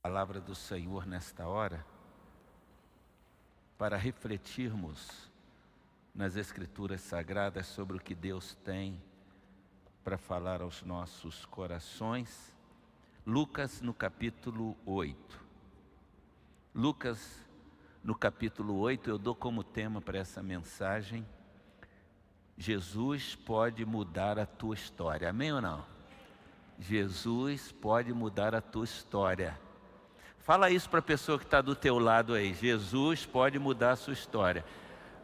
Palavra do Senhor nesta hora, para refletirmos nas Escrituras Sagradas sobre o que Deus tem para falar aos nossos corações. Lucas no capítulo 8. Lucas no capítulo 8, eu dou como tema para essa mensagem: Jesus pode mudar a tua história. Amém ou não? Jesus pode mudar a tua história. Fala isso para a pessoa que está do teu lado aí. Jesus pode mudar a sua história.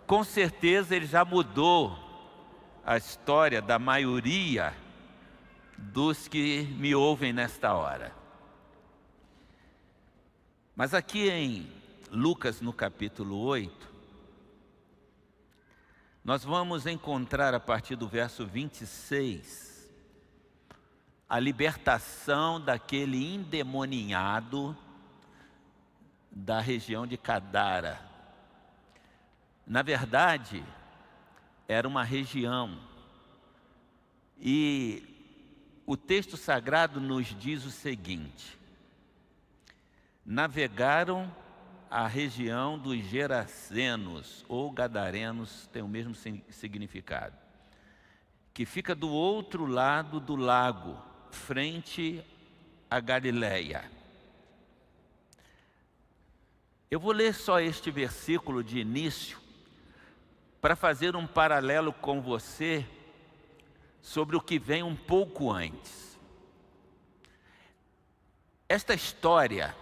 Com certeza Ele já mudou a história da maioria dos que me ouvem nesta hora. Mas aqui em Lucas no capítulo 8, nós vamos encontrar a partir do verso 26, a libertação daquele endemoniado da região de Gadara. Na verdade, era uma região, e o texto sagrado nos diz o seguinte: navegaram a região dos Gerasenos, ou Gadarenos, tem o mesmo significado, que fica do outro lado do lago, frente à Galileia. Eu vou ler só este versículo de início para fazer um paralelo com você sobre o que vem um pouco antes. Esta história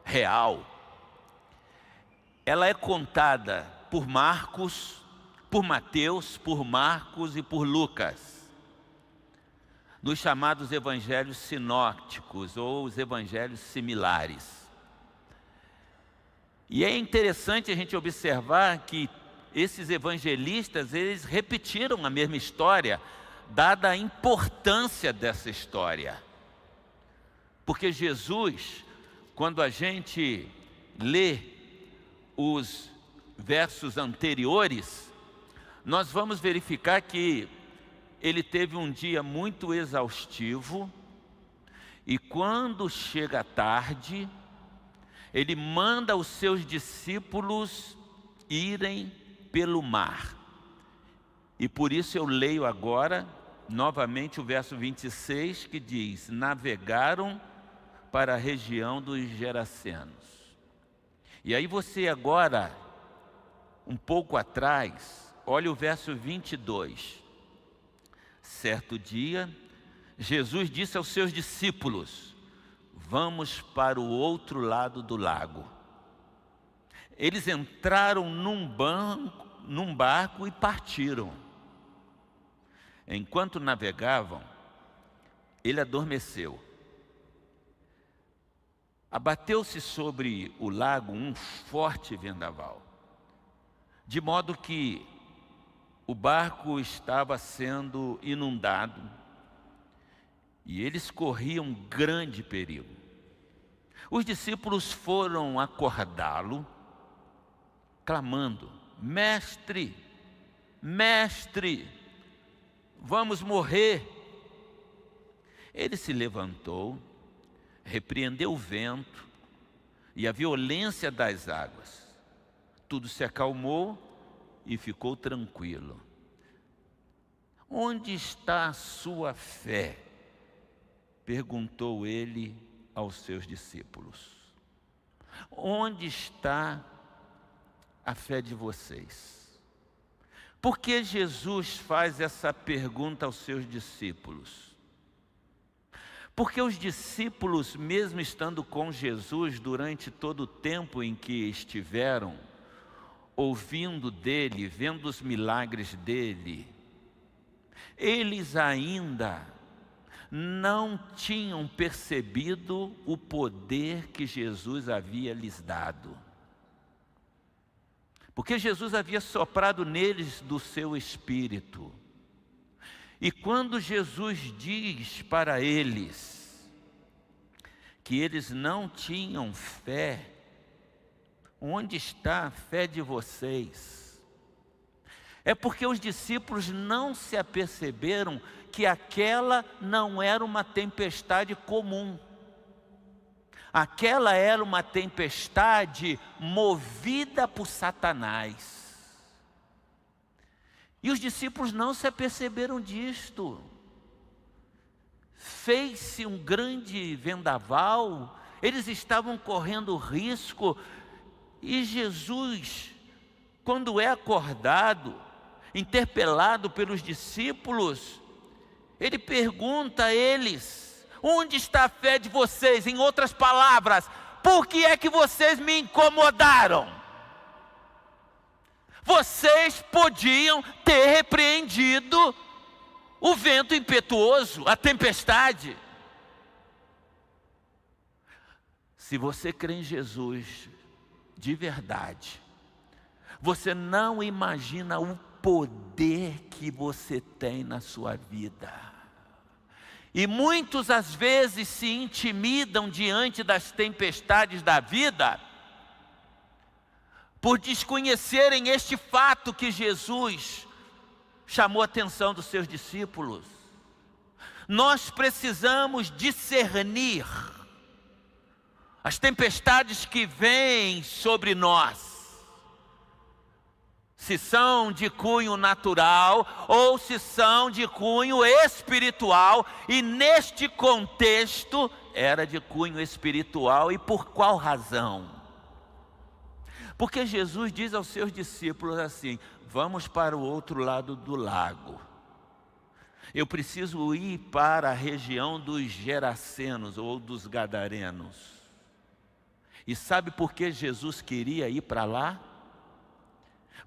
real, ela é contada por Marcos, por Mateus, por Marcos e por Lucas, nos chamados evangelhos sinópticos ou os evangelhos similares. E é interessante a gente observar que esses evangelistas, eles repetiram a mesma história, dada a importância dessa história. Porque Jesus, quando a gente lê os versos anteriores, nós vamos verificar que ele teve um dia muito exaustivo, e quando chega a tarde, ele manda os seus discípulos irem pelo mar. E por isso eu leio agora novamente o verso 26, que diz: navegaram para a região dos Gerasenos. E aí você agora, um pouco atrás, olha o verso 22. Certo dia, Jesus disse aos seus discípulos: vamos para o outro lado do lago. Eles entraram num barco e partiram. Enquanto navegavam, ele adormeceu. Abateu-se sobre o lago um forte vendaval, de modo que o barco estava sendo inundado, e eles corriam grande perigo. Os discípulos foram acordá-lo, clamando: mestre, mestre, vamos morrer. Ele se levantou, repreendeu o vento e a violência das águas. Tudo se acalmou e ficou tranquilo. Onde está a sua fé? Perguntou ele aos seus discípulos. Onde está a fé de vocês? Por que Jesus faz essa pergunta aos seus discípulos? Porque os discípulos, mesmo estando com Jesus durante todo o tempo em que estiveram, ouvindo dele, vendo os milagres dele, eles ainda não tinham percebido o poder que Jesus havia lhes dado. Porque Jesus havia soprado neles do seu Espírito. E quando Jesus diz para eles que eles não tinham fé, onde está a fé de vocês? É porque os discípulos não se aperceberam que aquela não era uma tempestade comum. Aquela era uma tempestade movida por Satanás. E os discípulos não se aperceberam disto. Fez-se um grande vendaval, eles estavam correndo risco, e Jesus, quando é acordado, interpelado pelos discípulos, ele pergunta a eles: onde está a fé de vocês? Em outras palavras, por que é que vocês me incomodaram? Vocês podiam ter repreendido o vento impetuoso, a tempestade. Se você crê em Jesus de verdade, você não imagina o poder que você tem na sua vida. E muitos às vezes se intimidam diante das tempestades da vida, por desconhecerem este fato que Jesus chamou a atenção dos seus discípulos. Nós precisamos discernir as tempestades que vêm sobre nós, se são de cunho natural ou se são de cunho espiritual, e neste contexto era de cunho espiritual. E por qual razão? Porque Jesus diz aos seus discípulos assim: vamos para o outro lado do lago. Eu preciso ir para a região dos Gerasenos ou dos Gadarenos. E sabe por que Jesus queria ir para lá?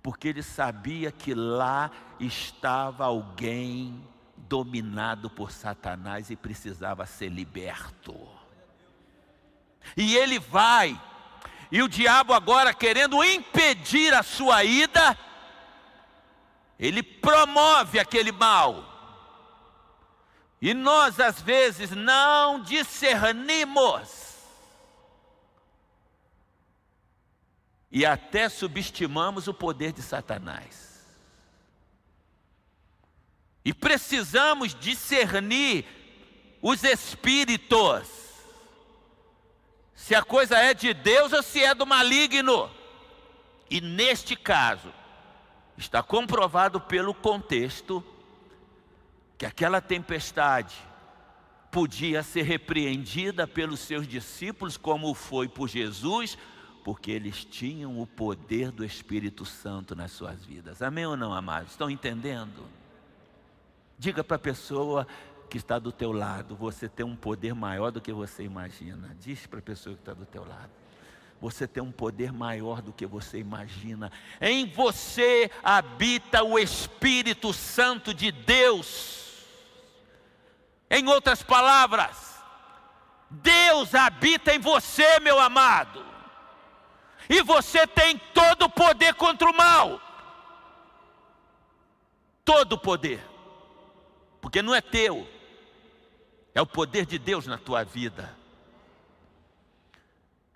Porque ele sabia que lá estava alguém dominado por Satanás e precisava ser liberto. E ele vai, e o diabo agora, querendo impedir a sua ida, ele promove aquele mal. E nós às vezes não discernimos, e até subestimamos o poder de Satanás. E precisamos discernir os espíritos, se a coisa é de Deus ou se é do maligno. E neste caso, está comprovado pelo contexto que aquela tempestade podia ser repreendida pelos seus discípulos, como foi por Jesus, porque eles tinham o poder do Espírito Santo nas suas vidas. Amém ou não, amados? Estão entendendo? Diga para a pessoa que está do teu lado: você tem um poder maior do que você imagina. Diz para a pessoa que está do teu lado: você tem um poder maior do que você imagina. Em você habita o Espírito Santo de Deus. Em outras palavras, Deus habita em você, meu amado. E você tem todo o poder contra o mal. Todo o poder. Porque não é teu. É o poder de Deus na tua vida.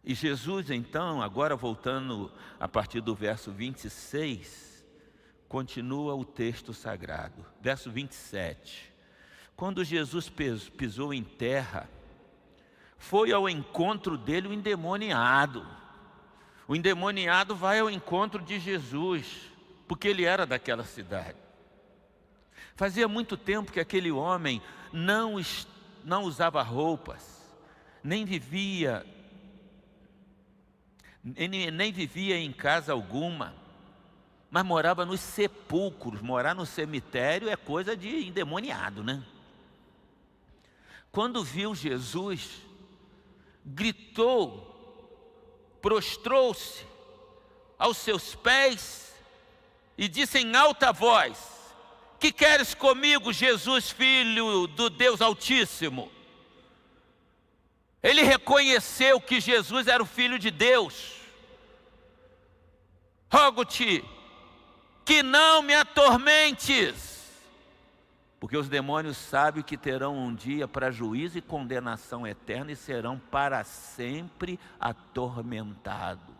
E Jesus então, agora voltando a partir do verso 26, continua o texto sagrado. Verso 27. Quando Jesus pisou em terra, foi ao encontro dele o endemoniado. O endemoniado vai ao encontro de Jesus, porque ele era daquela cidade. Fazia muito tempo que aquele homem não usava roupas, nem vivia em casa alguma, mas morava nos sepulcros. Morar no cemitério é coisa de endemoniado, né? Quando viu Jesus, gritou, prostrou-se aos seus pés e disse em alta voz: que queres comigo, Jesus, filho do Deus Altíssimo? Ele reconheceu que Jesus era o Filho de Deus. Rogo-te que não me atormentes, porque os demônios sabem que terão um dia para juízo e condenação eterna e serão para sempre atormentados.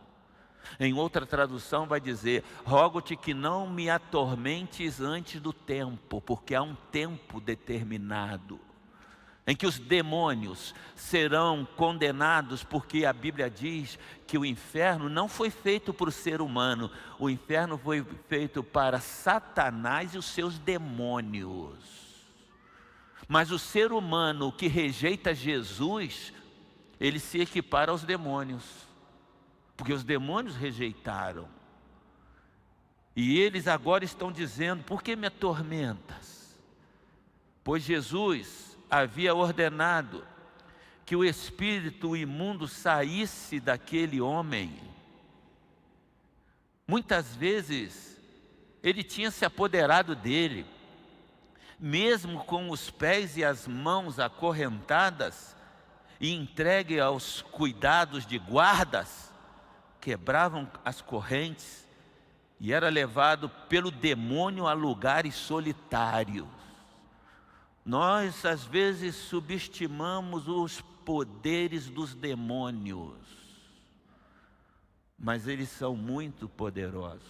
Em outra tradução vai dizer: rogo-te que não me atormentes antes do tempo, porque há um tempo determinado. em que os demônios serão condenados, porque a Bíblia diz que o inferno não foi feito para o ser humano, o inferno foi feito para Satanás e os seus demônios. Mas o ser humano que rejeita Jesus, ele se equipara aos demônios, porque os demônios rejeitaram. E eles agora estão dizendo: por que me atormentas? Pois Jesus havia ordenado que o espírito imundo saísse daquele homem. Muitas vezes ele tinha se apoderado dele, mesmo com os pés e as mãos acorrentadas e entregue aos cuidados de guardas, quebravam as correntes e era levado pelo demônio a lugares solitários. Nós às vezes subestimamos os poderes dos demônios, mas eles são muito poderosos.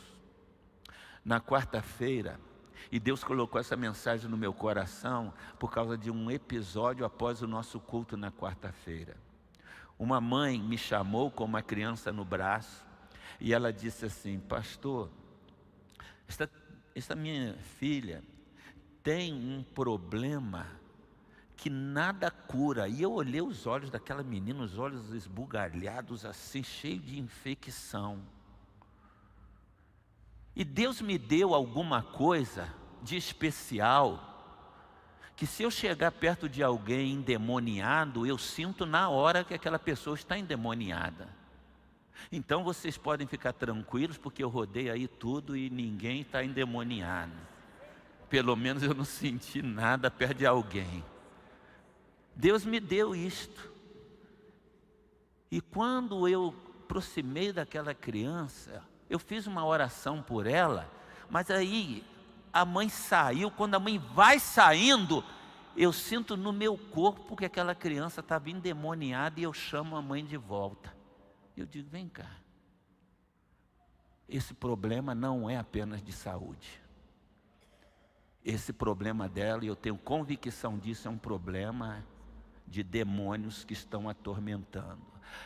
Na quarta-feira, e Deus colocou essa mensagem no meu coração por causa de um episódio após o nosso culto na quarta-feira. Uma mãe me chamou com uma criança no braço e ela disse assim: pastor, esta minha filha tem um problema que nada cura. E eu olhei os olhos daquela menina, os olhos esbugalhados assim, cheios de infecção. E Deus me deu alguma coisa de especial, que se eu chegar perto de alguém endemoniado, eu sinto na hora que aquela pessoa está endemoniada. Então vocês podem ficar tranquilos, porque eu rodei aí tudo e ninguém está endemoniado. Pelo menos eu não senti nada perto de alguém. Deus me deu isto. E quando eu aproximei daquela criança, eu fiz uma oração por ela, mas aí a mãe saiu. Quando a mãe vai saindo, eu sinto no meu corpo que aquela criança estava endemoniada e eu chamo a mãe de volta. Eu digo: vem cá, esse problema não é apenas de saúde. Esse problema dela, e eu tenho convicção disso, é um problema de demônios que estão atormentando.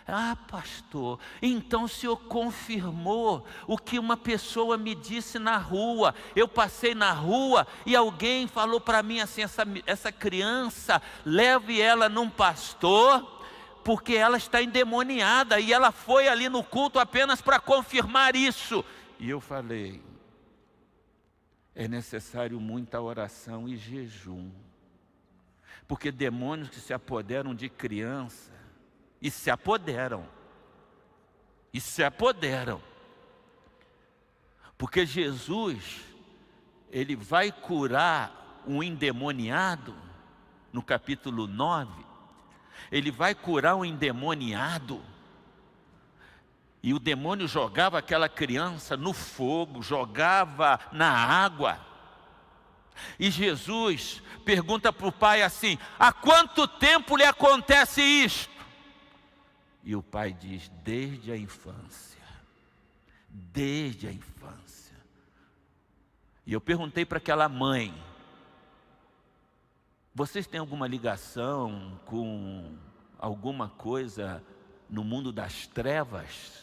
Ah, pastor, então o senhor confirmou o que uma pessoa me disse na rua. Eu passei na rua e alguém falou para mim assim: essa criança, leve ela num pastor, porque ela está endemoniada. E ela foi ali no culto apenas para confirmar isso. E eu falei: é necessário muita oração e jejum, porque demônios que se apoderam de criança, e se apoderam, porque Jesus, ele vai curar um endemoniado, no capítulo 9, ele vai curar um endemoniado, e o demônio jogava aquela criança no fogo, jogava na água. E Jesus pergunta para o pai assim: há quanto tempo lhe acontece isto? E o pai diz: desde a infância. Desde a infância. E eu perguntei para aquela mãe: vocês têm alguma ligação com alguma coisa no mundo das trevas?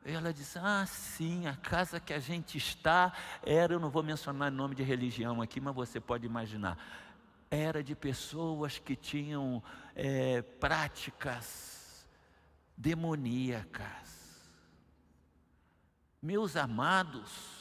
Ela disse: ah, sim, a casa que a gente está era, eu não vou mencionar nome de religião aqui, mas você pode imaginar, era de pessoas que tinham práticas demoníacas. Meus amados,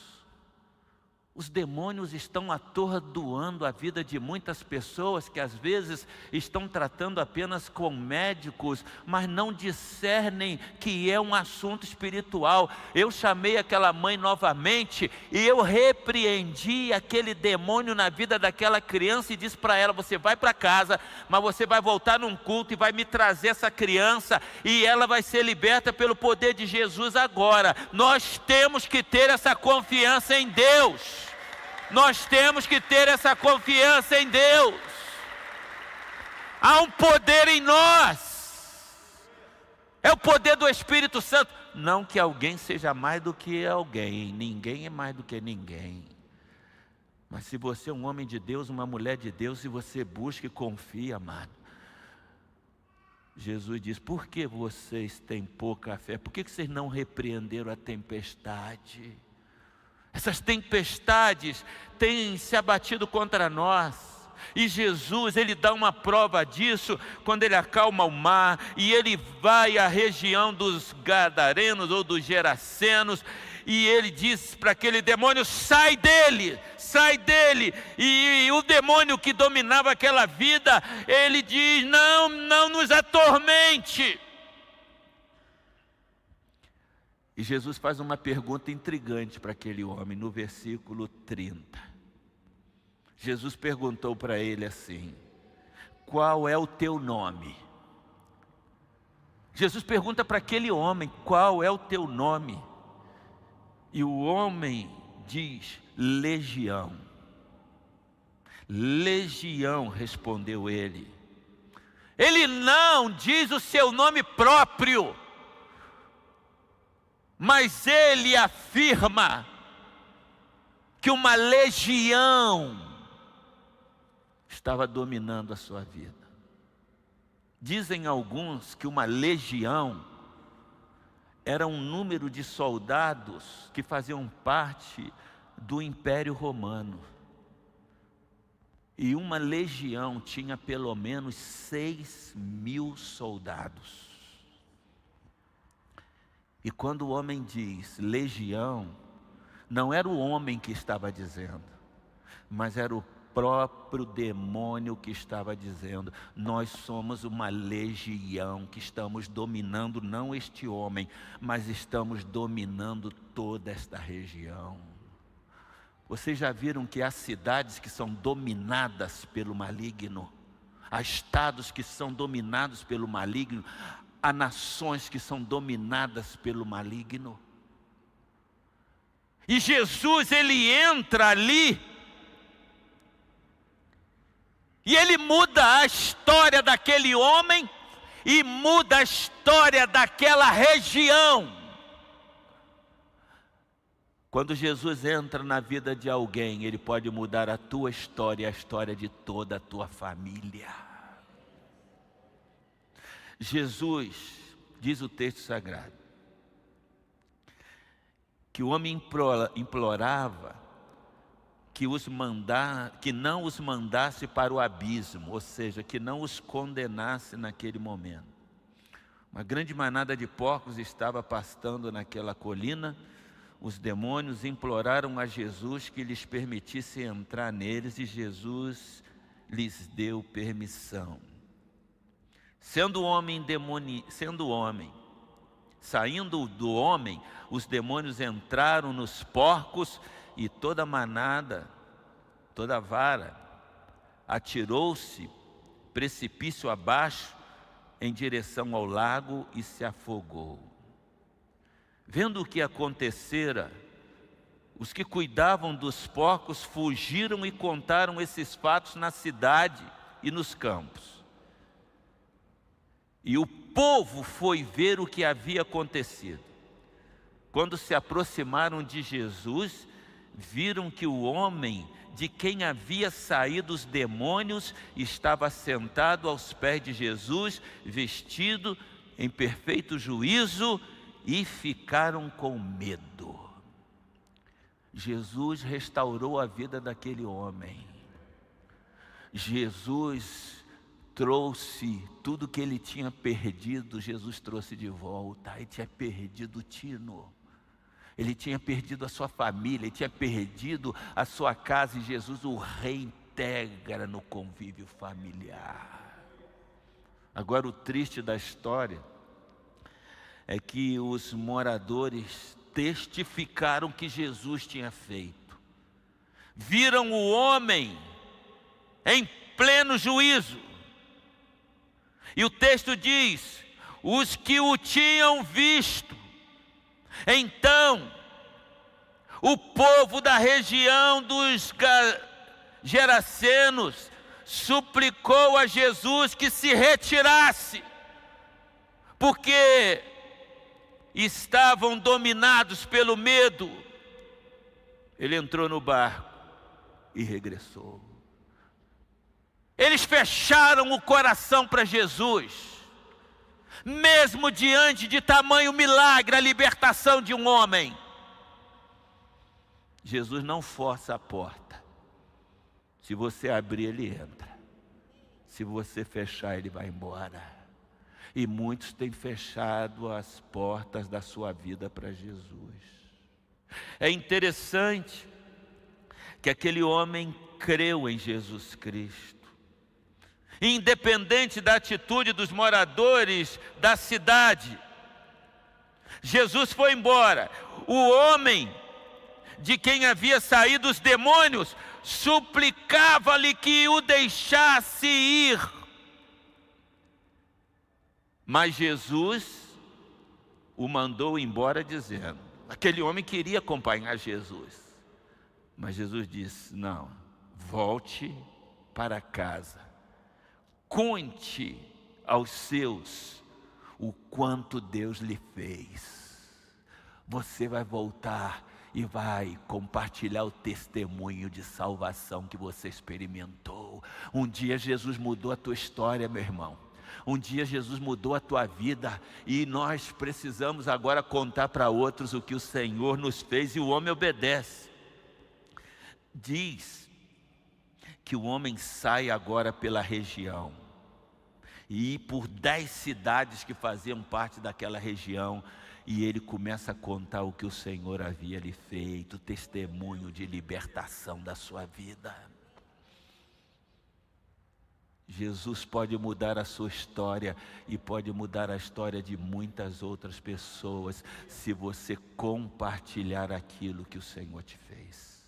os demônios estão atordoando a vida de muitas pessoas que às vezes estão tratando apenas com médicos, mas não discernem que é um assunto espiritual. Eu chamei aquela mãe novamente e eu repreendi aquele demônio na vida daquela criança e disse para ela: você vai para casa, mas você vai voltar num culto e vai me trazer essa criança e ela vai ser liberta pelo poder de Jesus agora. Nós temos que ter essa confiança em Deus. Nós temos que ter essa confiança em Deus. Há um poder em nós. É o poder do Espírito Santo. Não que alguém seja mais do que alguém. Ninguém é mais do que ninguém. Mas se você é um homem de Deus, uma mulher de Deus, e você busca e confia, amado, Jesus diz: por que vocês têm pouca fé? Por que vocês não repreenderam a tempestade? Essas tempestades têm se abatido contra nós. E Jesus, Ele dá uma prova disso quando Ele acalma o mar e Ele vai à região dos Gadarenos ou dos Gerasenos, e Ele diz para aquele demônio: sai dele, sai dele. E o demônio que dominava aquela vida, ele diz: não, não nos atormente. E Jesus faz uma pergunta intrigante para aquele homem no versículo 30. Jesus perguntou para ele assim: qual é o teu nome? Jesus pergunta para aquele homem: qual é o teu nome? E o homem diz: Legião. Legião, respondeu ele. Ele não diz o seu nome próprio, mas ele afirma que uma legião estava dominando a sua vida. Dizem alguns que uma legião era um número de soldados que faziam parte do Império Romano. E uma legião tinha pelo menos 6.000 soldados. E quando o homem diz legião, não era o homem que estava dizendo, mas era o próprio demônio que estava dizendo: nós somos uma legião que estamos dominando não este homem, mas estamos dominando toda esta região. Vocês já viram que há cidades que são dominadas pelo maligno, há estados que são dominados pelo maligno, há nações que são dominadas pelo maligno. E Jesus, ele entra ali e ele muda a história daquele homem e muda a história daquela região. Quando Jesus entra na vida de alguém, ele pode mudar a tua história e a história de toda a tua família. Jesus, diz o texto sagrado, que o homem implorava que não os mandasse para o abismo, ou seja, que não os condenasse naquele momento. Uma grande manada de porcos estava pastando naquela colina. Os demônios imploraram a Jesus que lhes permitisse entrar neles, e Jesus lhes deu permissão. Saindo do homem, os demônios entraram nos porcos, e toda a manada, toda a vara, atirou-se precipício abaixo em direção ao lago e se afogou. Vendo o que acontecera, os que cuidavam dos porcos fugiram e contaram esses fatos na cidade e nos campos. E o povo foi ver o que havia acontecido. Quando se aproximaram de Jesus, viram que o homem de quem havia saído os demônios estava sentado aos pés de Jesus, vestido em perfeito juízo, e ficaram com medo. Jesus restaurou a vida daquele homem. Jesus trouxe tudo que ele tinha perdido, Jesus trouxe de volta. Ele tinha perdido o tino, ele tinha perdido a sua família, ele tinha perdido a sua casa, e Jesus o reintegra no convívio familiar. Agora, o triste da história é que os moradores testificaram que Jesus tinha feito. Viram o homem em pleno juízo. E o texto diz: os que o tinham visto. Então, o povo da região dos Gerasenos suplicou a Jesus que se retirasse, porque estavam dominados pelo medo. Ele entrou no barco e regressou. Eles fecharam o coração para Jesus, mesmo diante de tamanho milagre, a libertação de um homem. Jesus não força a porta. Se você abrir, ele entra. Se você fechar, ele vai embora. E muitos têm fechado as portas da sua vida para Jesus. É interessante que aquele homem creu em Jesus Cristo. Independente da atitude dos moradores da cidade, Jesus foi embora. O homem de quem havia saído os demônios suplicava-lhe que o deixasse ir. Mas Jesus o mandou embora dizendo, aquele homem queria acompanhar Jesus, mas Jesus disse, não, volte para casa, conte aos seus o quanto Deus lhe fez. Você vai voltar e vai compartilhar o testemunho de salvação que você experimentou. Um dia Jesus mudou a tua história, meu irmão. Um dia Jesus mudou a tua vida e nós precisamos agora contar para outros o que o Senhor nos fez, e o homem obedece. Diz que o homem sai agora pela região e ir por 10 cidades que faziam parte daquela região, e ele começa a contar o que o Senhor havia lhe feito, testemunho de libertação da sua vida. Jesus pode mudar a sua história e pode mudar a história de muitas outras pessoas, se você compartilhar aquilo que o Senhor te fez.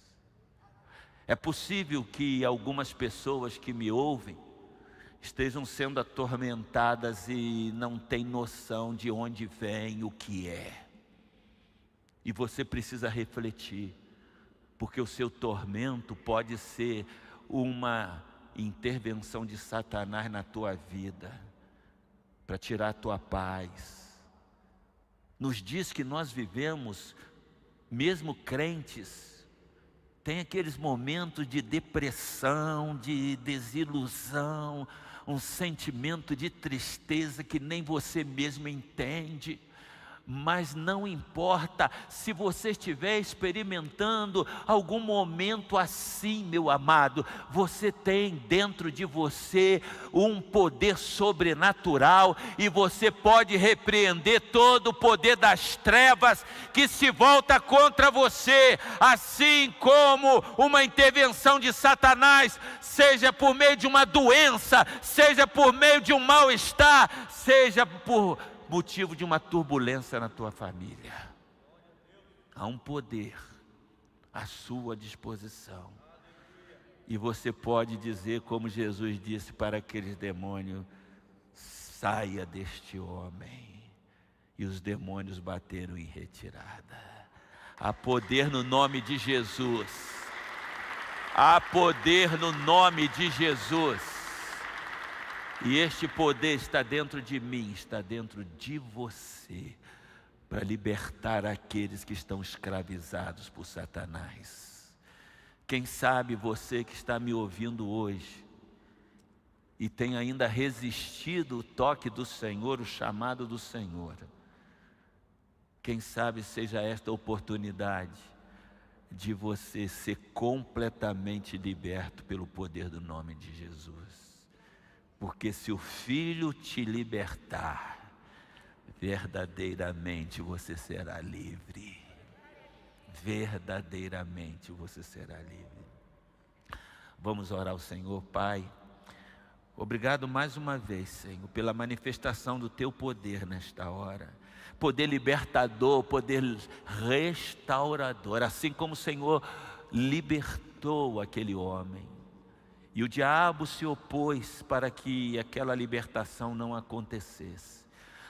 É possível que algumas pessoas que me ouvem estejam sendo atormentadas e não têm noção de onde vem, o que é. E você precisa refletir, porque o seu tormento pode ser uma intervenção de Satanás na tua vida, para tirar a tua paz. Nos dias que nós vivemos, mesmo crentes, tem aqueles momentos de depressão, de desilusão, um sentimento de tristeza que nem você mesmo entende. Mas não importa, se você estiver experimentando algum momento assim, meu amado, você tem dentro de você um poder sobrenatural, e você pode repreender todo o poder das trevas que se volta contra você, assim como uma intervenção de Satanás, seja por meio de uma doença, seja por meio de um mal-estar, seja por motivo de uma turbulência na tua família. Há um poder à sua disposição, e você pode dizer como Jesus disse para aqueles demônios, saia deste homem, e os demônios bateram em retirada. Há poder no nome de Jesus, há poder no nome de Jesus. E este poder está dentro de mim, está dentro de você, para libertar aqueles que estão escravizados por Satanás. Quem sabe você que está me ouvindo hoje e tem ainda resistido o toque do Senhor, o chamado do Senhor. Quem sabe seja esta oportunidade de você ser completamente liberto pelo poder do nome de Jesus. Porque se o Filho te libertar, verdadeiramente você será livre. Verdadeiramente você será livre. Vamos orar ao Senhor. Pai, obrigado mais uma vez, Senhor, pela manifestação do Teu poder nesta hora. Poder libertador, poder restaurador, assim como o Senhor libertou aquele homem. E o diabo se opôs para que aquela libertação não acontecesse.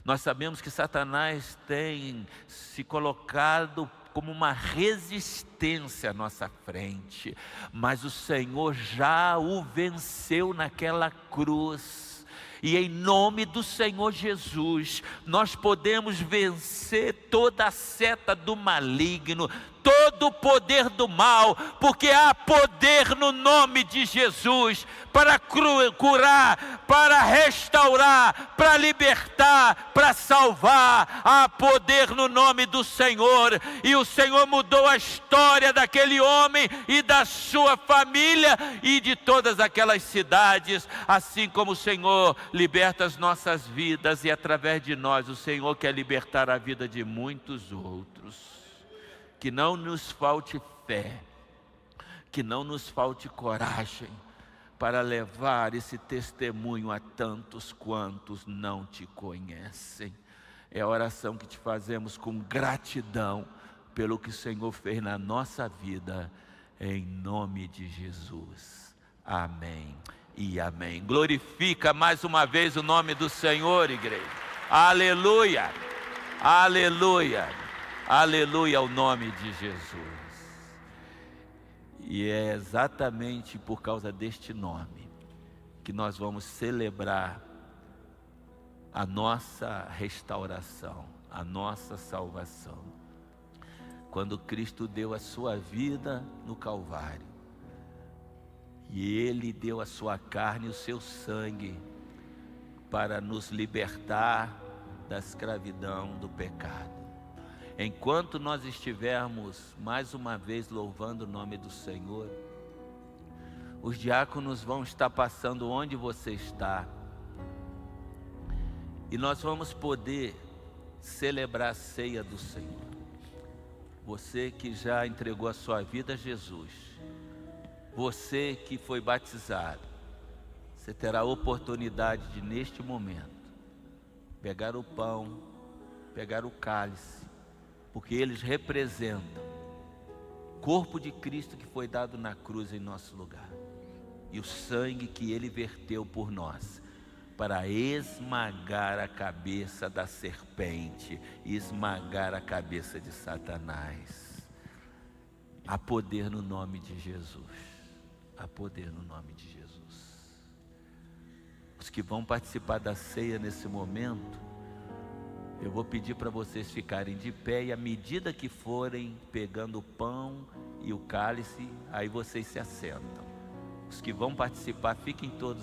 Nós sabemos que Satanás tem se colocado como uma resistência à nossa frente, mas o Senhor já o venceu naquela cruz. E em nome do Senhor Jesus, nós podemos vencer toda a seta do maligno, todo o poder do mal, porque há poder no nome de Jesus para curar, para restaurar, para libertar, para salvar. Há poder no nome do Senhor, e o Senhor mudou a história daquele homem e da sua família e de todas aquelas cidades, assim como o Senhor liberta as nossas vidas, e através de nós o Senhor quer libertar a vida de muitos outros. Que não nos falte fé, que não nos falte coragem para levar esse testemunho a tantos quantos não te conhecem. É a oração que te fazemos com gratidão pelo que o Senhor fez na nossa vida, em nome de Jesus. Amém e amém. Glorifica mais uma vez o nome do Senhor, igreja. Aleluia, aleluia, aleluia ao nome de Jesus. E é exatamente por causa deste nome que nós vamos celebrar a nossa restauração, a nossa salvação. Quando Cristo deu a sua vida no Calvário, e Ele deu a sua carne e o seu sangue para nos libertar da escravidão do pecado. Enquanto nós estivermos mais uma vez louvando o nome do Senhor, os diáconos vão estar passando onde você está, e nós vamos poder celebrar a ceia do Senhor. Você que já entregou a sua vida a Jesus, você que foi batizado, você terá a oportunidade de, neste momento, pegar o pão, pegar o cálice, porque eles representam o corpo de Cristo que foi dado na cruz em nosso lugar, e o sangue que Ele verteu por nós, para esmagar a cabeça da serpente, esmagar a cabeça de Satanás. Há poder no nome de Jesus, há poder no nome de Jesus. Os que vão participar da ceia nesse momento, eu vou pedir para vocês ficarem de pé, e à medida que forem pegando o pão e o cálice, aí vocês se assentam. Os que vão participar, fiquem todos